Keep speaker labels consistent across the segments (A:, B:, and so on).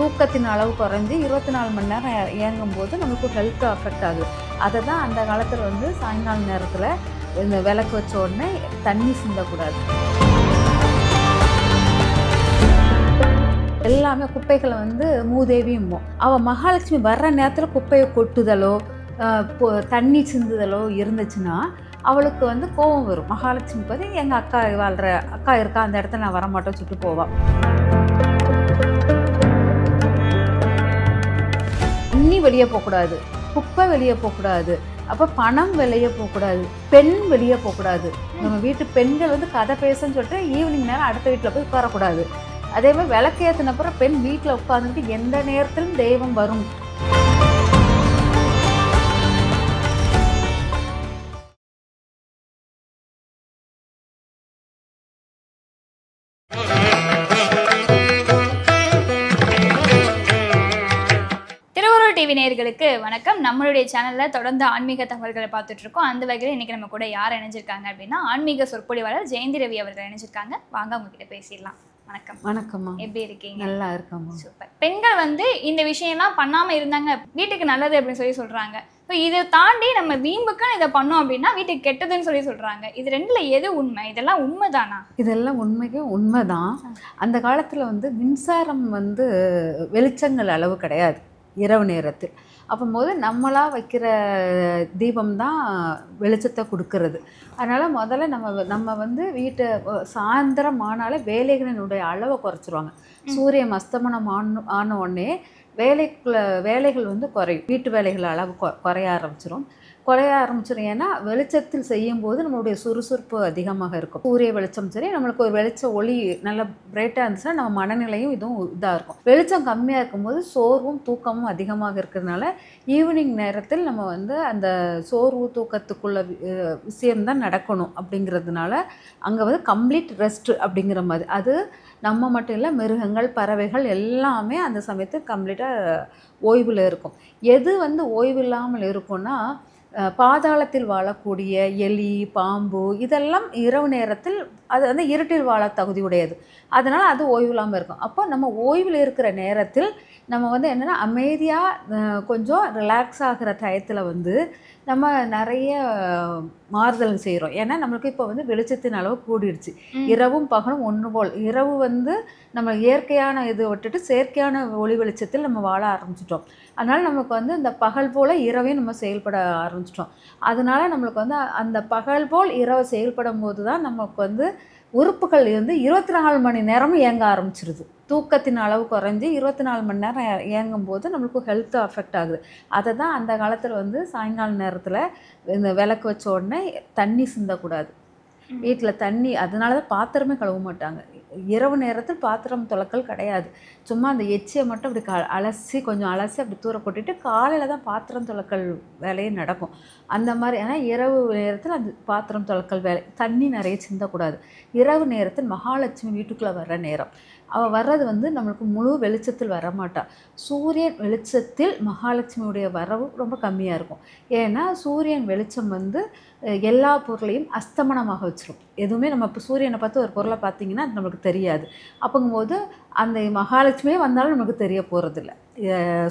A: தூக்கத்தின் அளவு குறைஞ்சு 24 மணி நேரம் இயங்கும்போது நமக்கு ஹெல்த் அஃபெக்ட் ஆகுது. அதை தான் அந்த காலத்தில் வந்து சாயங்கால நேரத்தில் இந்த விளக்கு வச்ச உடனே தண்ணி சிந்தக்கூடாது. எல்லாமே குப்பைகளை வந்து மூதேவியும்போம். அவள் மகாலட்சுமி வர்ற நேரத்தில் குப்பையை கொட்டுதலோ தண்ணி சிந்துதலோ இருந்துச்சுன்னா அவளுக்கு வந்து கோபம் வரும். மகாலட்சுமிக்கு வந்து எங்கள் அக்கா வாழ்கிற அக்கா இருக்கா, அந்த இடத்துல நான் வரமாட்டேன்னு சொல்லிட்டு போவாள். தண்ணி வெளியே போகக்கூடாது, குப்பை வெளியே போகக்கூடாது, அப்போ பணம் வெளியே போகக்கூடாது, பெண் வெளியே போகக்கூடாது. நம்ம வீட்டு பெண்கள் வந்து கதை பேசுன்னு சொல்லிட்டு ஈவினிங் நேரம் அடுத்த வீட்டில் போய் உட்காரக்கூடாது. அதே மாதிரி விளக்கு ஏற்றினப்புறம் பெண் வீட்டில் உட்காந்துட்டு எந்த நேரத்திலும் தெய்வம் வரும்.
B: டிவி நேயர்களுக்கு வணக்கம். நம்மளுடைய சேனல்ல தொடர்ந்து ஆன்மீக தகவல்களை பார்த்துட்டு இருக்கோம். அந்த வகையில் இன்னைக்கு நம்ம கூட யார் இணைஞ்சிருக்காங்க அப்படின்னா ஆன்மீக சொற்பொழிவாளர் ஜெயந்தி ரவி அவர்கள் இணைஞ்சிருக்காங்க. வாங்க உங்ககிட்ட பேசிடலாம். வணக்கம்.
A: வணக்கம்மா.
B: எப்படி இருக்கீங்க?
A: நல்லா இருக்கம்மா.
B: சூப்பர். பெண்கள் வந்து இந்த விஷயம்லாம் பண்ணாம இருந்தாங்க வீட்டுக்கு நல்லது அப்படின்னு சொல்றாங்க. ஸோ இதை தாண்டி நம்ம வீம்புக்குன்னு இதை பண்ணோம் அப்படின்னா வீட்டுக்கு கெட்டதுன்னு சொல்றாங்க. இது ரெண்டுல எது உண்மை? இதெல்லாம் உண்மைதானா?
A: இதெல்லாம் உண்மைதான். அந்த காலத்தில் வந்து மின்சாரம் வந்து வெளிச்சங்கள் அளவு கிடையாது இரவு நேரத்தில். அப்போது நம்மளாக வைக்கிற தீபம் தான் வெளிச்சத்தை கொடுக்கறது. அதனால் முதல்ல நம்ம வந்து வீட்டை சாயந்தரம் ஆனாலே வேலைகளினுடைய அளவை குறைச்சிருவாங்க. சூரியன் அஸ்தமனம் ஆன உடனே வேலைகள் வந்து குறையும். வீட்டு வேலைகள் அளவு குறைய ஆரம்பிச்சிடும். ஏன்னா வெளிச்சத்தில் செய்யும்போது நம்மளுடைய சுறுசுறுப்பு அதிகமாக இருக்கும். சூரிய வெளிச்சம் சரி, நம்மளுக்கு ஒரு வெளிச்ச ஒளி நல்ல பிரைட்டாக இருந்துச்சுன்னா நம்ம மனநிலையும் இதுவும் இதாக இருக்கும். வெளிச்சம் கம்மியாக இருக்கும்போது சோர்வும் தூக்கமும் அதிகமாக இருக்கிறதுனால ஈவினிங் நேரத்தில் நம்ம வந்து அந்த சோர்வு தூக்கத்துக்குள்ள விஷயம்தான் நடக்கணும். அப்படிங்கிறதுனால அங்கே வந்து கம்ப்ளீட் ரெஸ்ட் அப்படிங்கிற மாதிரி. அது நம்ம மட்டும் இல்லை, மிருகங்கள் பறவைகள் எல்லாமே அந்த சமயத்தில் கம்ப்ளீட்டாக ஓய்வில் இருக்கும். எது வந்து ஓய்வு இல்லாமல் இருக்கும்னா பாதாளத்தில் வாழக்கூடிய எலி, பாம்பு இதெல்லாம் இரவு நேரத்தில் அது வந்து இருட்டில் வாழ தகுதி உடையது. அதனால் அது ஓய்வு இல்லாமல் இருக்கும். அப்போ நம்ம ஓய்வில் இருக்கிற நேரத்தில் நம்ம வந்து என்னென்னா அமைதியாக கொஞ்சம் ரிலாக்ஸ் ஆகிற டயத்தில் வந்து நம்ம நிறைய மாறுதல் செய்கிறோம். ஏன்னா நம்மளுக்கு இப்போ வந்து வெளிச்சத்தின் அளவு கூடிடுச்சு. இரவும் பகலும் ஒன்று போல். இரவு வந்து நம்ம இயற்கையான இது விட்டுட்டு செயற்கையான ஒளி வெளிச்சத்தில் நம்ம வாழ ஆரம்பிச்சிட்டோம். அதனால் நமக்கு வந்து இந்த பகல் போல் இரவே நம்ம செயல்பட ஆரம்பிச்சிட்டோம். அதனால் நம்மளுக்கு வந்து அந்த பகல் போல் இரவு செயல்படும் போது தான் நமக்கு வந்து உறுப்புகள் வந்து 24 மணி நேரமும் இயங்க ஆரம்பிச்சிருது. தூக்கத்தின் அளவு குறைஞ்சி 24 மணி நேரம் இயங்கும்போது நம்மளுக்கு ஹெல்த் அஃபெக்ட் ஆகுது. அதை தான் அந்த காலத்தில் வந்து சாயங்கால நேரத்தில் இந்த விளக்கு வச்ச உடனே தண்ணி சிந்தக்கூடாது. வீட்டில் தண்ணி, அதனால தான் பாத்திரமே கழுவ மாட்டாங்க. இரவு நேரத்தில் பாத்திரம் துலக்கல் கிடையாது. சும்மா அந்த எச்சியை மட்டும் அப்படி கொஞ்சம் அலசி அப்படி தூர கொட்டிட்டு காலையில் தான் பாத்திரம் துலக்கல் வேலையே நடக்கும். அந்த மாதிரி. ஏன்னா இரவு நேரத்தில் அந்த பாத்திரம் துலக்கல் வேலை, தண்ணி நிறைய சிந்தக்கூடாது. இரவு நேரத்தில் மகாலட்சுமி வீட்டுக்குள்ளே வர்ற நேரம். அவள் வர்றது வந்து நம்மளுக்கு முழு வெளிச்சத்தில் வரமாட்டாள். சூரியன் வெளிச்சத்தில் மகாலட்சுமியுடைய வரவு ரொம்ப கம்மியாக இருக்கும். ஏன்னா சூரியன் வெளிச்சம் வந்து எல்லா பொருளையும் அஸ்தமனமாக வச்சிடும். எதுவுமே நம்ம இப்போ சூரியனை பார்த்து ஒரு பொருளை பார்த்தீங்கன்னா அது நம்மளுக்கு தெரியாது. அப்போங்கும்போது அந்த மகாலட்சுமியே வந்தாலும் நமக்கு தெரிய போகிறதில்ல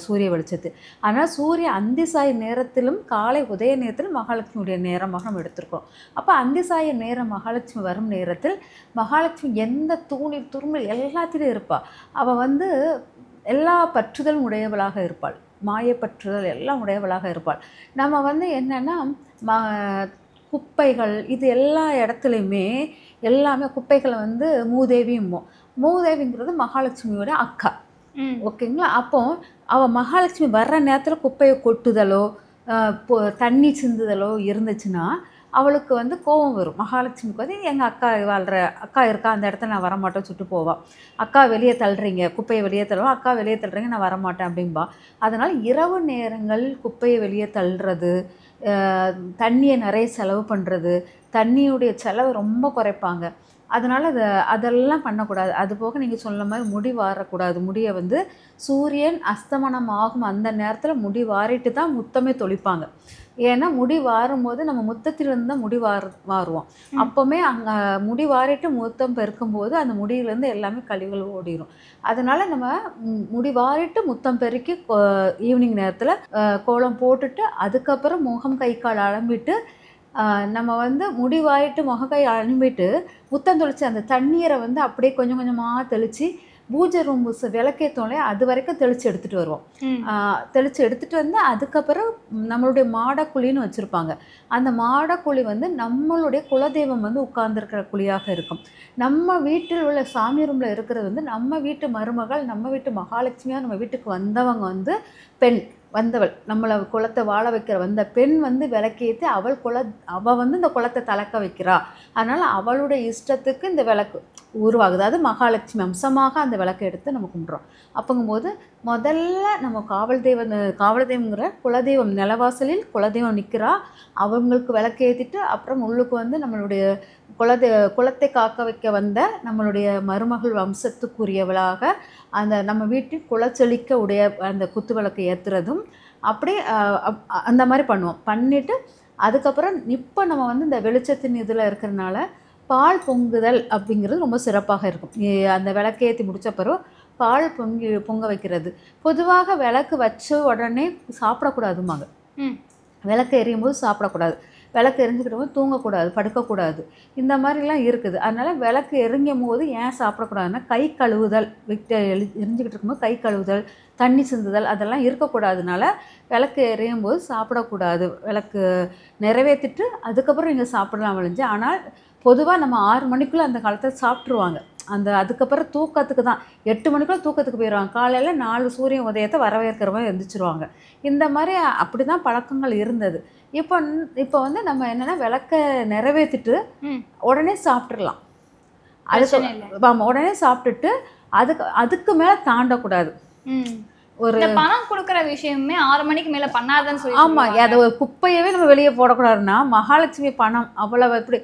A: சூரிய வெளிச்சத்தில். ஆனால் சூரிய அந்திசாய நேரத்திலும் காலை உதய நேரத்திலும் மகாலட்சுமியுடைய நேரமாக நம்ம எடுத்துருக்கோம். அப்போ அந்திசாய நேரம் மகாலட்சுமி வரும் நேரத்தில் மகாலட்சுமி எந்த தூணில் துருமில் எல்லாத்திலும் இருப்பாள். அவள் வந்து எல்லா பற்றுதலும் உடையவளாக இருப்பாள். மாயப்பற்றுதல் எல்லாம் உடையவளாக இருப்பாள். நம்ம வந்து என்னென்னா குப்பைகள் இது எல்லா இடத்துலையுமே எல்லாமே குப்பைகளை வந்து மூதேவிங்கிறது மகாலட்சுமியோட அக்கா. ஓகேங்களா? அப்போ அவள் மகாலட்சுமி வர்ற நேரத்தில் குப்பையை கொட்டுதலோ தண்ணி சிந்துதலோ இருந்துச்சுன்னா அவளுக்கு வந்து கோபம் வரும். மகாலட்சுமிக்கு வந்து எங்கள் அக்கா வாழ்கிற அக்கா இருக்கா, அந்த இடத்துல நான் வரமாட்டேன்னு சொல்லிட்டு போவாள். அக்கா வெளியே தள்ளுறீங்க, குப்பையை வெளியே தள்ளுவோம், அக்கா வெளியே தள்ளுறீங்க, நான் வரமாட்டேன் அப்படின்பா. அதனால் இரவு நேரங்கள் குப்பையை வெளியே தள்ளுறது, தண்ணியை நிறைய செலவு பண்ணுறது, தண்ணியுடைய செலவை ரொம்ப குறைப்பாங்க. அதனால் அதெல்லாம் பண்ணக்கூடாது. அதுபோக நீங்கள் சொன்ன மாதிரி முடி வாரக்கூடாது. முடியை வந்து சூரியன் அஸ்தமனம் ஆகும் அந்த நேரத்தில் முடி வாரிட்டு தான் முத்தமே தொளிப்பாங்க. ஏன்னா முடி வாரும்போது நம்ம முத்தத்திலிருந்து தான் முடி வாருவோம். அப்போவுமே அங்கே முடி வாரிட்டு முத்தம் பெருக்கும்போது அந்த முடியிலேருந்து எல்லாமே கழிவுகள் ஓடிடும். அதனால் நம்ம முடி வாரிட்டு முத்தம் பெருக்கி ஈவினிங் நேரத்தில் கோலம் போட்டுட்டு அதுக்கப்புறம் முகம் கை கால் அலம்பிட்டு நம்ம வந்து முடி வாரிட்டு முகம் கை அலம்பிட்டு முத்தம் தெளித்து அந்த தண்ணீரை வந்து அப்படியே கொஞ்சம் கொஞ்சமாக தெளித்து பூஜை ரூம் விளக்கேற்றோம்லே அது வரைக்கும் தெளித்து எடுத்துகிட்டு வருவோம். தெளித்து எடுத்துகிட்டு வந்து அதுக்கப்புறம் நம்மளுடைய மாடக்குழின்னு வச்சுருப்பாங்க. அந்த மாடக்குழி வந்து நம்மளுடைய குலதெய்வம் வந்து உட்கார்ந்துருக்கிற குழியாக இருக்கும். நம்ம வீட்டில் உள்ள சாமி ரூமில் இருக்கிறது வந்து நம்ம வீட்டு மருமகள், நம்ம வீட்டு மகாலட்சுமியாக நம்ம வீட்டுக்கு வந்தவங்க வந்து பெண் வந்தவள், நம்மளை குலத்தை வாழ வைக்கிற வந்த பெண் வந்து விளக்கேற்றி அவள் வந்து இந்த குலத்தை தலக்க வைக்கிறா. அதனால் அவளுடைய இஷ்டத்துக்கு இந்த விளக்கு உருவாகுது. அது மகாலட்சுமி அம்சமாக அந்த விளக்கை எடுத்து நம்ம கும்பிட்றோம். அப்போங்கும்போது முதல்ல நம்ம காவல் தெய்வங்கிற குலதெய்வம் நிலவாசலில் குலதெய்வம் நிற்கிறா, அவங்களுக்கு விளக்கேற்றிட்டு அப்புறம் உள்ளுக்கு வந்து நம்மளுடைய குலத்தை காக்க வைக்க வந்த நம்மளுடைய மருமகள் வம்சத்துக்குரியவளாக அந்த நம்ம வீட்டில் குலச்செழிக்க உடைய அந்த குத்து விளக்கு ஏற்றுறதும் அப்படி அந்த மாதிரி பண்ணுவோம். பண்ணிவிட்டு அதுக்கப்புறம் இப்போ நம்ம வந்து இந்த வெளிச்சத்தின் இதில் இருக்கிறனால பால் பொங்குதல் அப்படிங்கிறது ரொம்ப சிறப்பாக இருக்கும். அந்த விளக்கேற்றி முடித்த பிறகு பால் பொங்க வைக்கிறது. பொதுவாக விளக்கு வச்ச உடனே சாப்பிடக்கூடாதுமாங்க. விளக்கு எரியும் போது சாப்பிடக்கூடாது, விளக்கு எரிஞ்சுக்கிட்ட போது தூங்கக்கூடாது, படுக்கக்கூடாது, இந்த மாதிரிலாம் இருக்குது. அதனால் விளக்கு எரிஞ்சும் போது ஏன் சாப்பிடக்கூடாதுன்னா கை கழுவுதல், எரிஞ்சுக்கிட்டு இருக்கும்போது கை கழுவுதல், தண்ணி சிந்துதல் அதெல்லாம் இருக்கக்கூடாதுனால விளக்கு எரியும் போது சாப்பிடக்கூடாது. விளக்கு நிறைவேற்றிட்டு அதுக்கப்புறம் நீங்கள் சாப்பிடலாம் விளைஞ்சு. ஆனால் பொதுவாக நம்ம 6 மணிக்குள்ளே அந்த காலத்தில் சாப்பிட்ருவாங்க. அதுக்கப்புறம் தூக்கத்துக்கு தான் 8 மணிக்குள்ளே தூக்கத்துக்கு போயிடுவாங்க. காலையில் 4 சூரிய உதயத்தை வரவேற்கிற மாதிரி எழுந்திரிச்சிருவாங்க. இந்த மாதிரி அப்படி தான் பழக்கங்கள் இருந்தது. இப்போ வந்து நம்ம என்னென்னா விளக்க நிறைவேற்றிட்டு உடனே சாப்பிட்றலாம். ஆமாம், உடனே சாப்பிட்டுட்டு அதுக்கு மேலே தாண்டக்கூடாது.
B: ஒரு பணம் கொடுக்குற விஷயமே 6 மணிக்கு மேலே பண்ணாதன்னு சொல்லி.
A: ஆமாம், அதை ஒரு குப்பையவே நம்ம வெளியே போடக்கூடாதுன்னா மகாலட்சுமி பணம் அவ்வளவு எப்படி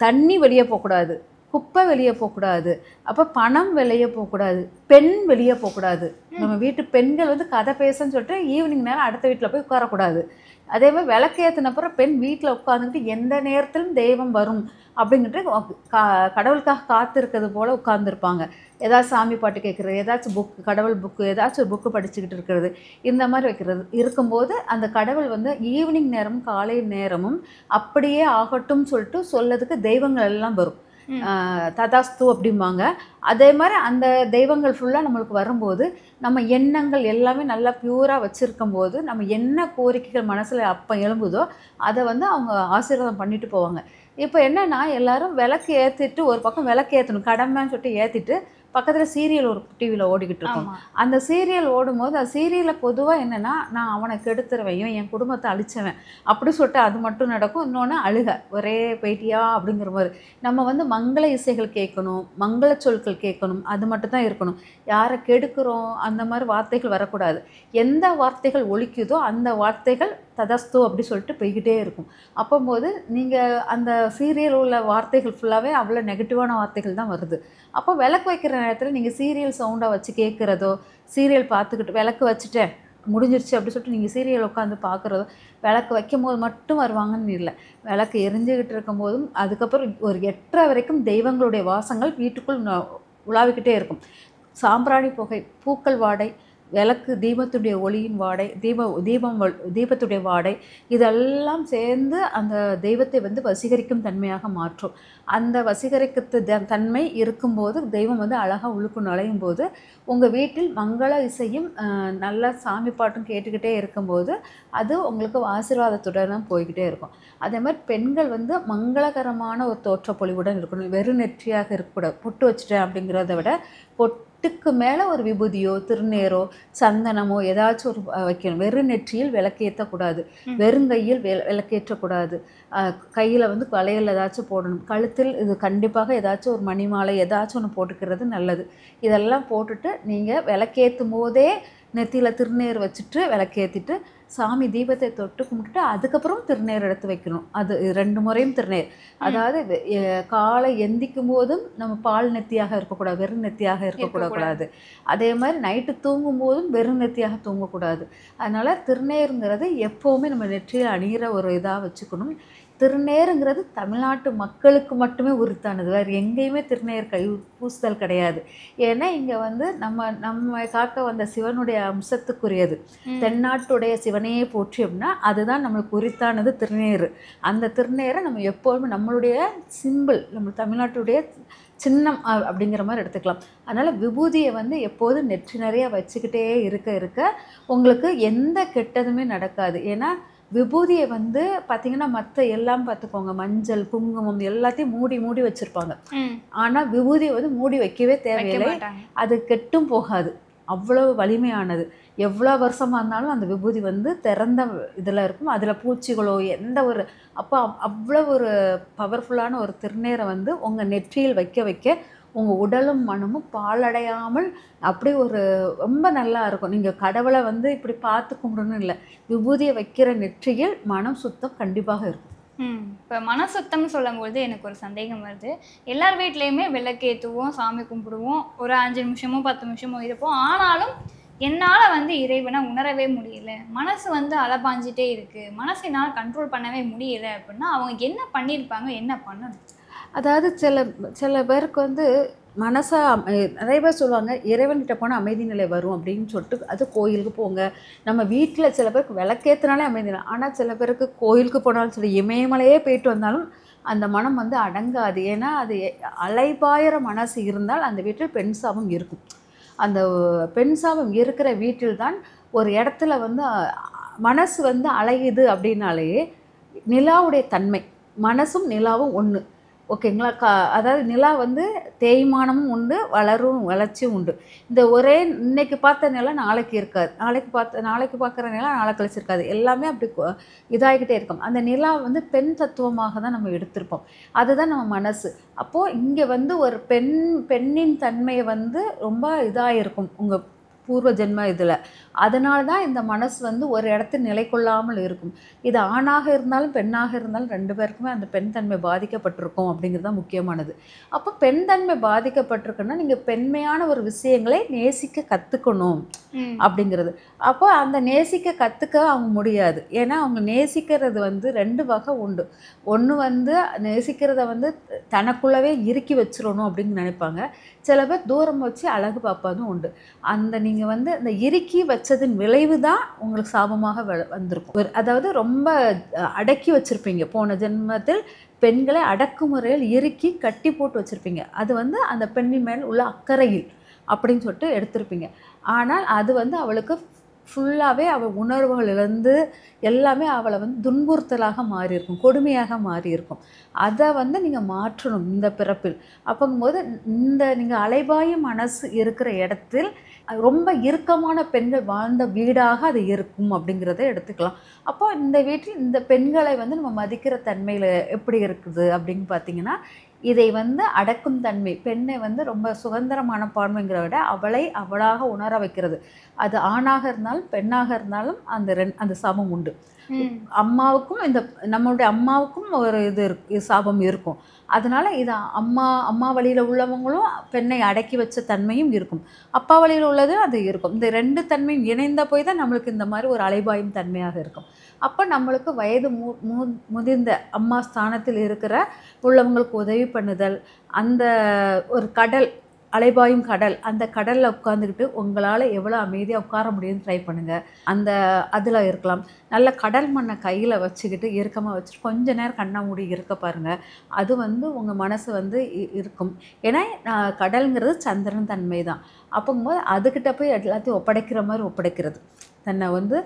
A: தண்ணி வெளியே போகக்கூடாது, குப்பை வெளியே போகக்கூடாது, அப்போ பணம் வெளியே போகக்கூடாது, பெண் வெளியே போகக்கூடாது. நம்ம வீட்டு பெண்கள் வந்து கதை பேசன்னு சொல்லிட்டு ஈவினிங் நேரம் அடுத்த வீட்டில் போய் உட்காரக்கூடாது. அதே மாதிரி விளக்கு ஏற்றினப்புறம் பெண் வீட்டில் உட்காந்துக்கிட்டு எந்த நேரத்திலும் தெய்வம் வரும் அப்படின்ட்டு கடவுளுக்காக காத்திருக்கிறது போல் உட்காந்துருப்பாங்க. ஏதாச்சும் சாமி பாட்டு கேட்குறது, ஏதாச்சும் கடவுள் புக்கு, ஏதாச்சும் ஒரு புக்கு படிச்சுக்கிட்டு இருக்கிறது, இந்த மாதிரி வைக்கிறது இருக்கும்போது அந்த கடவுள் வந்து ஈவினிங் நேரமும் காலை நேரமும் அப்படியே ஆகட்டும் சொல்லிட்டு சொல்லதுக்கு தெய்வங்கள் எல்லாம் வரும். ததாஸ்து அப்படிம்பாங்க. அதே மாதிரி அந்த தெய்வங்கள் ஃபுல்லாக நம்மளுக்கு வரும்போது நம்ம எண்ணங்கள் எல்லாமே நல்லா பியூராக வச்சுருக்கும் போது நம்ம என்ன கோரிக்கைகள் மனசில் அப்போ எழும்புதோ அதை வந்து அவங்க ஆசீர்வாதம் பண்ணிட்டு போவாங்க. இப்போ என்னென்னா எல்லாரும் விளக்கு ஏற்றிட்டு ஒரு பக்கம் விளக்கு ஏற்றணும் கடமைன்னு சொல்லிட்டு ஏற்றிட்டு பக்கத்தில் சீரியல் ஒரு டிவியில் ஓடிக்கிட்டு இருக்கோம். அந்த சீரியல் ஓடும்போது அந்த சீரியலில் பொதுவாக என்னென்னா நான் அவனை கெடுத்துருவேன், என் குடும்பத்தை அழிச்சவன் அப்படி சொல்லிட்டு அது மட்டும் நடக்கும். இன்னொன்று அழுக ஒரே பேட்டியா அப்படிங்கிற மாதிரி. நம்ம வந்து மங்கள இசைகள் கேட்கணும், மங்கள சொற்கள் கேட்கணும், அது மட்டும் தான் இருக்கணும். யாரை கெடுக்கிறோம் அந்த மாதிரி வார்த்தைகள் வரக்கூடாது. எந்த வார்த்தைகள் ஒலிக்குதோ அந்த வார்த்தைகள் ததஸ்து அப்படி சொல்லிட்டு போய்கிட்டே இருக்கும். அப்போது நீங்கள் அந்த சீரியல் உள்ள வார்த்தைகள் ஃபுல்லாகவே அவ்வளோ நெகட்டிவான வார்த்தைகள் தான் வருது. அப்போ விளக்கு வைக்கிற நேரத்தில் நீங்கள் சீரியல் சவுண்டாக வச்சு கேட்குறதோ, சீரியல் பார்த்துக்கிட்டு விளக்கு வச்சுட்டேன் முடிஞ்சிருச்சு அப்படி சொல்லிட்டு நீங்கள் சீரியல் உட்காந்து பார்க்குறதோ, விளக்கு வைக்கும் போது மட்டும் வருவாங்கன்னு இல்லை, விளக்கு எரிஞ்சுக்கிட்டு இருக்கும் போதும் அதுக்கப்புறம் ஒரு 8:30 வரைக்கும் தெய்வங்களுடைய வாசங்கள் வீட்டுக்குள் உலாவிக்கிட்டே இருக்கும். சாம்பிராணி புகை, பூக்கள் வாடை, விளக்கு தீபத்துடைய ஒளியின் வாடை, தீபத்துடைய வாடை இதெல்லாம் சேர்ந்து அந்த தெய்வத்தை வந்து வசீகரிக்கும் தன்மையாக மாற்றும். அந்த வசீகரிக்க தன்மை இருக்கும்போது தெய்வம் வந்து அழகாக உள்ளுக்கு நுழையும் போது உங்கள் வீட்டில் மங்கள இசையும் நல்ல சாமி பாட்டும் கேட்டுக்கிட்டே இருக்கும்போது அது உங்களுக்கு ஆசீர்வாதத்துடன் தான் போய்கிட்டே இருக்கும். அதே மாதிரி பெண்கள் வந்து மங்களகரமான ஒரு தோற்றப்பொழிவுடன் இருக்கணும். வெறும் நெற்றியாக இருக்கக்கூடாது. பொட்டு வச்சுட்டேன் அப்படிங்கிறத விட பொட்டுக்கு மேலே ஒரு விபூதியோ திருநேரோ சந்தனமோ ஏதாச்சும் ஒரு வைக்கணும். வெறும் நெற்றியில் விளக்கேற்றக்கூடாது, வெறுங்கையில் விளக்கேற்றக்கூடாது, கையில் வந்து வளையல் ஏதாச்சும் போடணும், கழுத்தில் இது கண்டிப்பாக ஏதாச்சும் ஒரு மணிமாலை ஏதாச்சும் ஒன்று போட்டுக்கிறது நல்லது. இதெல்லாம் போட்டுட்டு நீங்கள் விளக்கேற்றும் போதே நெத்தியில் திருநீர் வச்சுட்டு விளக்கேற்றிட்டு சாமி தீபத்தை தொட்டு கும்பிட்டுட்டு அதுக்கப்புறம் திருநீர் எடுத்து வைக்கணும். அது 2 முறையும் திருநீர். அதாவது காலை எந்திக்கும் போதும் நம்ம பால் நெத்தியாக இருக்கக்கூடாது, வெறும் நெத்தியாக இருக்கக்கூடாது. அதே மாதிரி நைட்டு தூங்கும் போதும் வெறும் நெத்தியாக தூங்கக்கூடாது. அதனால் திருநீருங்கிறது எப்போவுமே நம்ம நெற்றியில் அணிகிற ஒரு இதாக வச்சுக்கணும். திருநீருங்கிறது தமிழ்நாட்டு மக்களுக்கு மட்டுமே உரித்தானது. வேறு எங்கேயுமே திருநீர் கை பூசுதல் கிடையாது. ஏன்னா இங்கே வந்து நம்ம காக்க வந்த சிவனுடைய அம்சத்துக்குரியது. தென்னாட்டுடைய சிவனையே போற்றி அப்படின்னா அதுதான் நம்மளுக்கு உரித்தானது திருநீர். அந்த திருநீரை நம்ம எப்போதுமே நம்மளுடைய சிம்பிள், நம்ம தமிழ்நாட்டுடைய சின்னம் அப்படிங்கிற மாதிரி எடுத்துக்கலாம். அதனால் விபூதியை வந்து எப்போதும் நெற்றி நிறைய வச்சுக்கிட்டே இருக்க உங்களுக்கு எந்த கெட்டதுமே நடக்காது. ஏன்னா விபூதியை வந்து பார்த்தீங்கன்னா மற்ற எல்லாம் பார்த்துக்கோங்க, மஞ்சள் குங்குமம் எல்லாத்தையும் மூடி வச்சுருப்பாங்க. ஆனால் விபூதியை வந்து மூடி வைக்கவே தேவையில்லை, அது கெட்டும் போகாது, அவ்வளோ வலிமையானது. எவ்வளோ வருஷமாக இருந்தாலும் அந்த விபூதி வந்து திறந்த இதில் இருக்கும், அதில் பூச்சிகளோ எந்த ஒரு அவ்வளோ ஒரு பவர்ஃபுல்லான ஒரு திருநீரை வந்து உங்கள் நெற்றியில் வைக்க உங்கள் உடலும் மனமும் பாலடையாமல் அப்படி ஒரு ரொம்ப நல்லா இருக்கும். நீங்கள் கடவுளை வந்து இப்படி பார்த்து கும்பிடணும் இல்லை, விபூதியை வைக்கிற நெற்றியில் மனம் சுத்தம் கண்டிப்பாக இருக்கும்.
B: இப்போ மன சுத்தம்னு சொல்லும்போது எனக்கு ஒரு சந்தேகம் வருது. எல்லார் வீட்லேயுமே விளக்கேற்றுவோம், சாமி கும்பிடுவோம், ஒரு 5 நிமிஷமோ 10 நிமிஷமோ இருப்போம். ஆனாலும் என்னால் வந்து இறைவனை உணரவே முடியல, மனசு வந்து அலபாஞ்சிட்டே இருக்குது, மனசு என்னால் கண்ட்ரோல் பண்ணவே முடியல அப்படின்னா அவங்க என்ன பண்ணியிருப்பாங்க, என்ன பண்ணணும்?
A: அதாவது சில பேருக்கு வந்து நிறைய பேர் சொல்லுவாங்க இறைவன்கிட்ட போனால் அமைதி நிலை வரும் அப்படின்னு சொல்லிட்டு அது கோயிலுக்கு போங்க. நம்ம வீட்டில் சில பேருக்கு விளக்கேற்றினாலே அமைதி நிலை. ஆனால் சில பேருக்கு கோயிலுக்கு போனாலும் சரி, இமயமலையே போயிட்டு வந்தாலும் அந்த மனம் வந்து அடங்காது. ஏன்னா அது அலைபாயிற மனசு இருந்தால் அந்த வீட்டில் பெண் சாபம் இருக்கும். அந்த பெண் சாபம் இருக்கிற வீட்டில் தான் ஒரு இடத்துல வந்து மனசு வந்து அலையுது அப்படின்னாலே நிலாவுடைய தன்மை, மனசும் நிலாவும் ஒன்று. ஓகேங்களா? அதாவது நிலா வந்து தேய்மானமும் உண்டு, வளர்ச்சியும் உண்டு. இந்த ஒரே இன்னைக்கு பார்த்த நிலா நாளைக்கு இருக்காது, நாளைக்கு பார்க்குற நிலா நாளை கழிச்சிருக்காது, எல்லாமே அப்படி இதாகிக்கிட்டே இருக்கும். அந்த நிலா வந்து பெண் தத்துவமாக தான் நம்ம எடுத்திருப்போம், அதுதான் நம்ம மனசு. அப்போது இங்கே வந்து ஒரு பெண்ணின் தன்மையை வந்து ரொம்ப இதாக இருக்கும் உங்கள் பூர்வ ஜென்ம இதில். அதனால தான் இந்த மனசு வந்து ஒரு இடத்துல நிலை கொள்ளாமல் இருக்கும். இது ஆணாக இருந்தாலும் பெண்ணாக இருந்தாலும் 2 பேருக்குமே அந்த பெண் தன்மை பாதிக்கப்பட்டிருக்கும் அப்படிங்கிறது தான் முக்கியமானது. அப்போ பெண் தன்மை பாதிக்கப்பட்டிருக்குன்னா நீங்கள் பெண்மையான ஒரு விஷயங்களை நேசிக்க கற்றுக்கணும் அப்படிங்கிறது. அப்போ அந்த நேசிக்க கற்றுக்க அவங்க முடியாது. ஏன்னா அவங்க நேசிக்கிறது வந்து 2 வகை உண்டு. ஒன்று வந்து நேசிக்கிறத வந்து தனக்குள்ளவே இறுக்கி வச்சிடணும் அப்படின்னு நினைப்பாங்க. சில பேர் தூரம் வச்சு அழகு பார்ப்பதும் உண்டு. அந்த நீங்கள் வந்து அந்த இறுக்கி வச்சதின் விளைவு தான் உங்களுக்கு சாபமாக வந்திருக்கும். அதாவது ரொம்ப அடக்கி வச்சுருப்பீங்க, போன ஜென்மத்தில் பெண்களை அடக்குமுறையில் இறுக்கி கட்டி போட்டு வச்சுருப்பீங்க. அது வந்து அந்த பெண்ணின் மேல் உள்ள அக்கறையில் அப்படின்னு சொல்லிட்டு எடுத்திருப்பீங்க. ஆனால் அது வந்து அவளுக்கு ஃபுல்லாகவே அவள் உணர்வுகளிலிருந்து எல்லாமே அவளை வந்து துன்புறுத்தலாக மாறியிருக்கும், கொடுமையாக மாறியிருக்கும். அதை வந்து நீங்கள் மாற்றணும் இந்த பிறப்பில். அப்போங்கும்போது நீங்கள் அலைபாயும் மனசு இருக்கிற இடத்தில் ரொம்ப இறுக்கமான பெண்கள் வாழ்ந்த வீடாக அது இருக்கும் அப்படிங்கிறத எடுத்துக்கலாம். அப்போ இந்த வீட்டில் இந்த பெண்களை வந்து நம்ம மதிக்கிற தன்மையில் எப்படி இருக்குது அப்படின்னு பார்த்தீங்கன்னா, இதை வந்து அடக்கும் தன்மை, பெண்ணை வந்து ரொம்ப சுதந்திர மனப்பான்மைங்கிற விட அவளை அவளாக உணர வைக்கிறது. அது ஆணாக இருந்தாலும் பெண்ணாக இருந்தாலும் அந்த சாபம் உண்டு. அம்மாவுக்கும் நம்மளுடைய அம்மாவுக்கும் ஒரு சாபம் இருக்கும். அதனால் இது அம்மா வழியில் உள்ளவங்களும் பெண்ணை அடக்கி வச்ச தன்மையும் இருக்கும், அப்பா வழியில் உள்ளதும் அது இருக்கும். இந்த 2 தன்மையும் இணைந்த போய் தான் நம்மளுக்கு இந்த மாதிரி ஒரு அலைபாயும் தன்மையாக இருக்கும். அப்போ நம்மளுக்கு வயது முதிர்ந்த அம்மா ஸ்தானத்தில் இருக்கிற உள்ளவங்களுக்கு உதவி பண்ணுதல், அந்த ஒரு அலைபாயும் கடல், அந்த கடலில் உட்காந்துக்கிட்டு உங்களால் எவ்வளோ அமைதியாக உட்கார முடியும்னு ட்ரை பண்ணுங்கள். அதில் இருக்கலாம். நல்ல கடல் மண்ணை கையில் வச்சுக்கிட்டு இறுக்கமாக வச்சுட்டு கொஞ்ச நேரம் கண்ணை மூடி இருக்க பாருங்கள். அது வந்து உங்கள் மனசு வந்து இருக்கும். ஏன்னா கடல்ங்கிறது சந்திரன் தன்மை தான். அப்போங்கும்போது அதுக்கிட்ட போய் எல்லாத்தையும் ஒப்படைக்கிற மாதிரி ஒப்படைக்கிறது. தன்னை வந்து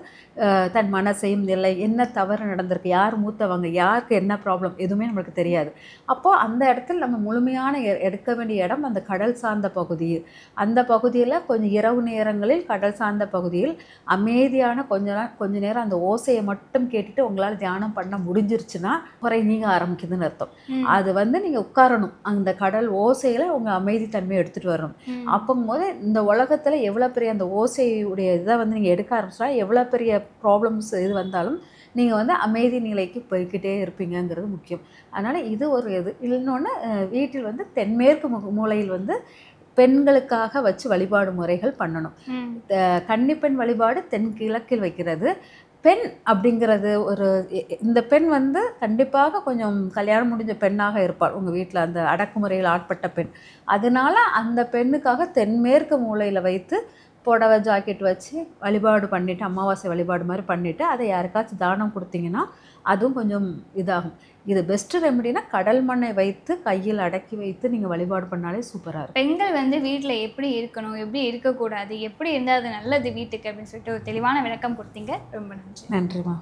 A: தன் மனசையும் இல்லை, என்ன தவறு நடந்திருக்கு, யார் மூத்தவங்க, யாருக்கு என்ன ப்ராப்ளம் எதுவுமே நம்மளுக்கு தெரியாது. அப்போது அந்த இடத்துல நம்ம முழுமையான எடுக்க வேண்டிய இடம் அந்த கடல் சார்ந்த பகுதி. அந்த பகுதியில் கொஞ்சம் இரவு நேரங்களில் கடல் சார்ந்த பகுதியில் அமைதியான கொஞ்ச நேரம் அந்த ஓசையை மட்டும் கேட்டுட்டு உங்களால் தியானம் பண்ண முடிஞ்சிருச்சுன்னா குறை நீங்க ஆரம்பிக்குதுன்னு அர்த்தம். அது வந்து நீங்கள் உட்காரணும், அந்த கடல் ஓசையில் உங்கள் அமைதி தன்மையை எடுத்துகிட்டு வரணும். அப்போங்கும்போது இந்த உலகத்தில் எவ்வளோ பெரிய அந்த ஓசையுடைய இதை வந்து நீங்கள் எடுக்க ஆரம்பிச்சா எவ்வளோ பெரிய ப்ராப்ளம்ஸ் இது வந்தாலும் நீங்கள் வந்து அமைதி நிலைக்கு போய்கிட்டே இருப்பீங்கங்கிறது முக்கியம். அதனால் இது ஒரு இது. இன்னொன்று வீட்டில் வந்து தென்மேற்கு மூலையில் வந்து பெண்களுக்காக வச்சு வழிபாடு முறைகள் பண்ணணும். கன்னிப்பெண் வழிபாடு தென்கிழக்கில் வைக்கிறது. பெண் அப்படிங்கிறது ஒரு இந்த பெண் வந்து கண்டிப்பாக கொஞ்சம் கல்யாணம் முடிஞ்ச பெண்ணாக இருப்பாள் உங்கள் வீட்டில், அந்த அடக்குமுறையில் ஆட்பட்ட பெண். அதனால அந்த பெண்ணுக்காக தென்மேற்கு மூலையில் வைத்து புடவை ஜாக்கெட் வச்சு வழிபாடு பண்ணிவிட்டு, அமாவாசை வழிபாடு மாதிரி பண்ணிவிட்டு அதை யாருக்காச்சும் தானம் கொடுத்தீங்கன்னா அதுவும் கொஞ்சம் இதாகும். இது பெஸ்ட்டு ரெமெடினா கடல் மண்ணை வைத்து கையில் அடக்கி வைத்து நீங்கள் வழிபாடு பண்ணாலே சூப்பராக இருக்கும்.
B: பெண்கள் வந்து வீட்டில் எப்படி இருக்கணும், எப்படி இருக்கக்கூடாது, எப்படி இருந்தால் அது நல்லது வீட்டுக்கு அப்படின்னு சொல்லிட்டு ஒரு தெளிவான விளக்கம் கொடுத்தீங்க. ரொம்ப நன்றி.
A: நன்றிம்மா.